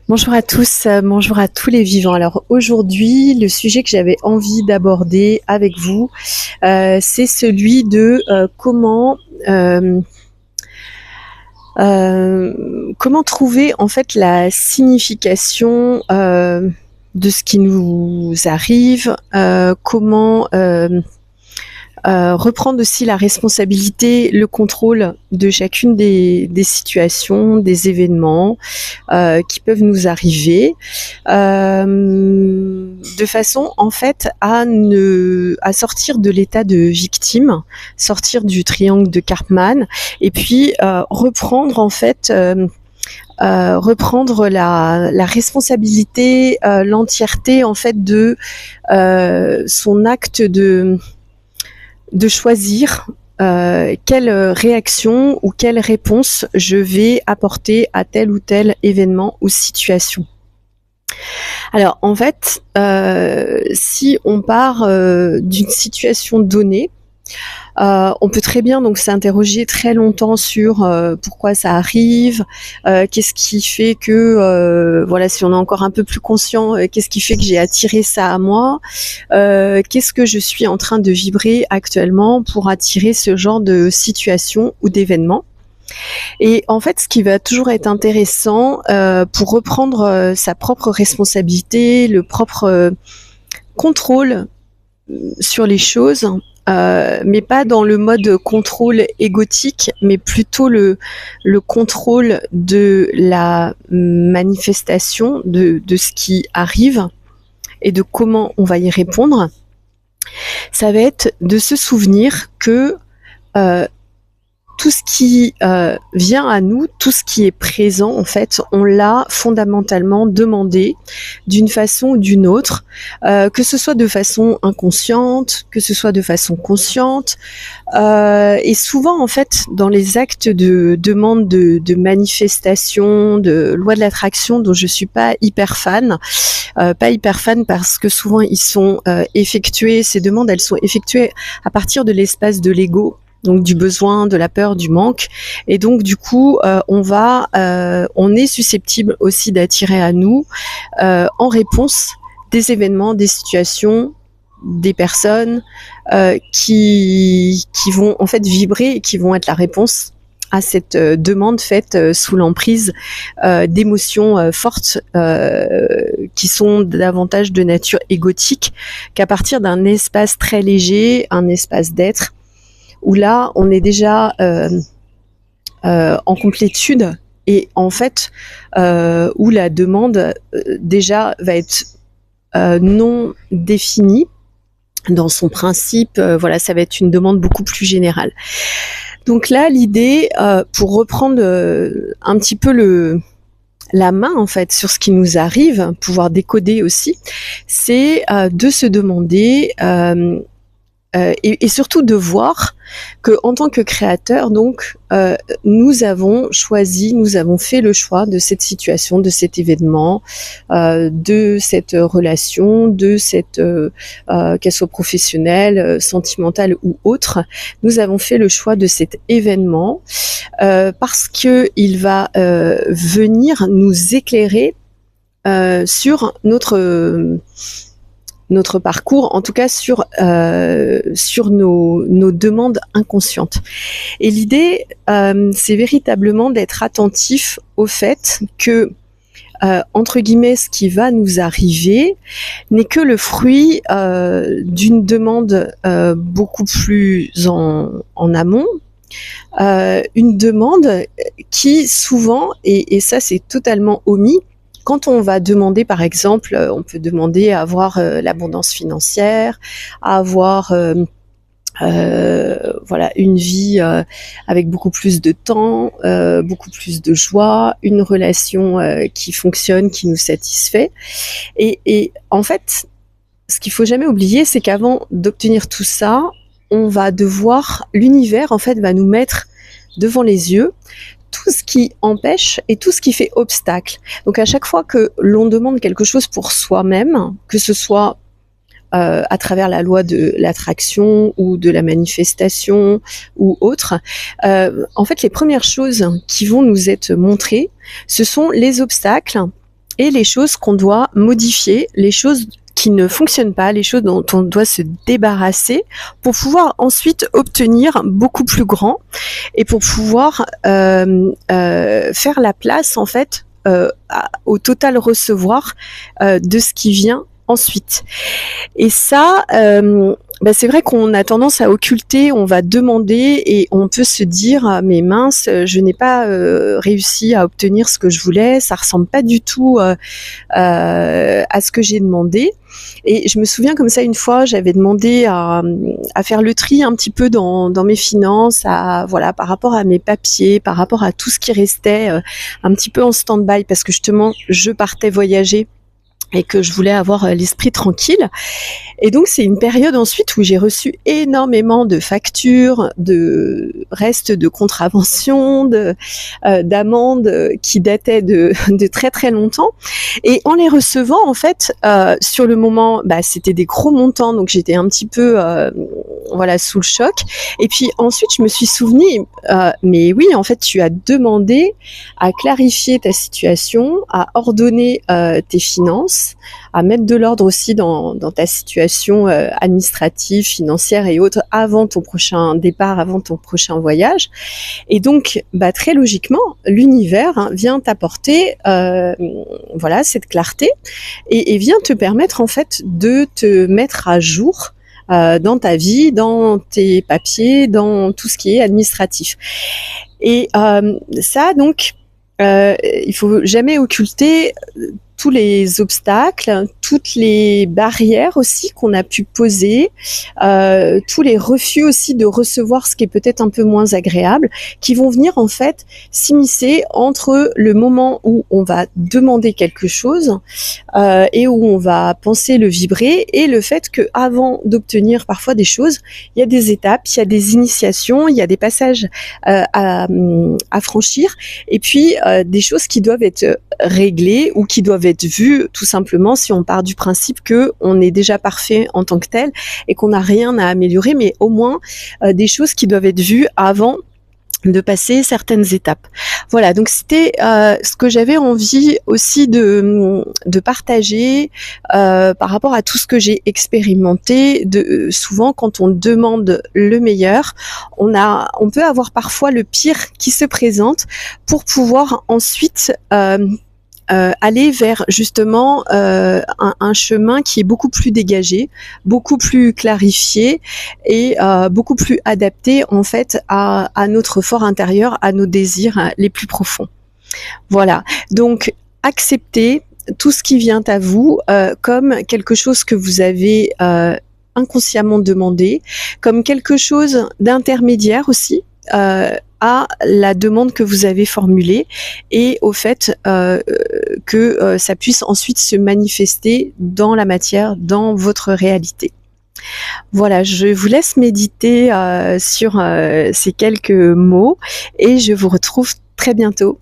Bonjour à tous, bonjour à tous les vivants. Alors aujourd'hui, le sujet que j'avais envie d'aborder avec vous, c'est celui de euh, comment trouver en fait la signification de ce qui nous arrive, comment reprendre aussi la responsabilité, le contrôle de chacune des situations, des événements qui peuvent nous arriver, de façon en fait à sortir de l'état de victime, sortir du triangle de Karpman, et puis reprendre en fait reprendre la responsabilité, l'entièreté en fait de son acte de choisir quelle réaction ou quelle réponse je vais apporter à tel ou tel événement ou situation. Alors en fait, si on part d'une situation donnée, on peut très bien donc s'interroger très longtemps sur pourquoi ça arrive, qu'est-ce qui fait que voilà, si on est encore un peu plus conscient, qu'est-ce qui fait que j'ai attiré ça à moi, qu'est-ce que je suis en train de vibrer actuellement pour attirer ce genre de situation ou d'événement. Et en fait, ce qui va toujours être intéressant pour reprendre sa propre responsabilité, le propre contrôle sur les choses, mais pas dans le mode contrôle égotique, mais plutôt le contrôle de la manifestation de ce qui arrive et de comment on va y répondre. Ça va être de se souvenir que tout ce qui vient à nous, tout ce qui est présent, en fait, on l'a fondamentalement demandé d'une façon ou d'une autre, que ce soit de façon inconsciente, que ce soit de façon consciente. Et souvent, en fait, dans les actes de demande de manifestation, de loi de l'attraction, dont je suis pas hyper fan parce que souvent ils sont effectués, ces demandes, elles sont effectuées à partir de l'espace de l'ego, donc du besoin, de la peur, du manque, et donc du coup on est susceptible aussi d'attirer à nous en réponse des événements, des situations, des personnes qui vont en fait vibrer et qui vont être la réponse à cette demande faite sous l'emprise d'émotions fortes qui sont davantage de nature égotique, qu'à partir d'un espace très léger, un espace d'être, où là, on est déjà en complétude et en fait, où la demande déjà va être non définie dans son principe. Voilà, ça va être une demande beaucoup plus générale. Donc là, l'idée, pour reprendre un petit peu la main en fait sur ce qui nous arrive, pouvoir décoder aussi, c'est de se demander et surtout de voir que en tant que créateur, donc, nous avons choisi, nous avons fait le choix de cette situation, de cet événement, de cette relation, de cette qu'elle soit professionnelle, sentimentale ou autre. Nous avons fait le choix de cet événement parce que il va venir nous éclairer sur notre parcours, en tout cas sur nos demandes inconscientes. Et l'idée, c'est véritablement d'être attentif au fait que, entre guillemets, ce qui va nous arriver n'est que le fruit d'une demande beaucoup plus en amont, une demande qui souvent, et ça c'est totalement omis, quand on va demander, par exemple, on peut demander à avoir l'abondance financière, à avoir voilà, une vie avec beaucoup plus de temps, beaucoup plus de joie, une relation qui fonctionne, qui nous satisfait. Et en fait, ce qu'il faut jamais oublier, c'est qu'avant d'obtenir tout ça, on va devoir, l'univers en fait va nous mettre devant les yeux tout ce qui empêche et tout ce qui fait obstacle. Donc à chaque fois que l'on demande quelque chose pour soi-même, que ce soit à travers la loi de l'attraction ou de la manifestation ou autre, en fait les premières choses qui vont nous être montrées, ce sont les obstacles et les choses qu'on doit modifier, les choses qui ne fonctionnent pas, les choses dont on doit se débarrasser pour pouvoir ensuite obtenir beaucoup plus grand et pour pouvoir faire la place en fait au total recevoir de ce qui vient ensuite. Et ça, c'est vrai qu'on a tendance à occulter, on va demander et on peut se dire mais mince, je n'ai pas réussi à obtenir ce que je voulais, ça ressemble pas du tout à ce que j'ai demandé. Et je me souviens comme ça une fois, j'avais demandé à faire le tri un petit peu dans mes finances, voilà, par rapport à mes papiers, par rapport à tout ce qui restait un petit peu en stand-by parce que justement je partais voyager et que je voulais avoir l'esprit tranquille. Et donc, c'est une période ensuite où j'ai reçu énormément de factures, de restes de contraventions, d'amendes qui dataient de très très longtemps. Et en les recevant, en fait, sur le moment, c'était des gros montants, donc j'étais un petit peu sous le choc. Et puis ensuite, je me suis souvenu, mais oui, en fait, tu as demandé à clarifier ta situation, à ordonner tes finances, à mettre de l'ordre aussi dans ta situation administrative, financière et autres avant ton prochain départ, avant ton prochain voyage. Et donc, très logiquement, l'univers vient t'apporter cette clarté et vient te permettre en fait de te mettre à jour dans ta vie, dans tes papiers, dans tout ce qui est administratif. Et ça, donc, il faut jamais occulter tous les obstacles, toutes les barrières aussi qu'on a pu poser, tous les refus aussi de recevoir ce qui est peut-être un peu moins agréable, qui vont venir en fait s'immiscer entre le moment où on va demander quelque chose et où on va penser le vibrer et le fait que avant d'obtenir parfois des choses, il y a des étapes, il y a des initiations, il y a des passages à franchir et puis des choses qui doivent être réglées ou qui doivent être vues tout simplement si on part du principe que on est déjà parfait en tant que tel et qu'on n'a rien à améliorer, mais au moins des choses qui doivent être vues avant de passer certaines étapes. Voilà, donc c'était ce que j'avais envie aussi de partager par rapport à tout ce que j'ai expérimenté. Souvent, quand on demande le meilleur, on peut avoir parfois le pire qui se présente pour pouvoir ensuite aller vers justement un chemin qui est beaucoup plus dégagé, beaucoup plus clarifié et beaucoup plus adapté en fait à notre fort intérieur, à nos désirs les plus profonds. Voilà, donc acceptez tout ce qui vient à vous comme quelque chose que vous avez inconsciemment demandé, comme quelque chose d'intermédiaire aussi à la demande que vous avez formulée et au fait que ça puisse ensuite se manifester dans la matière, dans votre réalité. Voilà, je vous laisse méditer sur ces quelques mots et je vous retrouve très bientôt.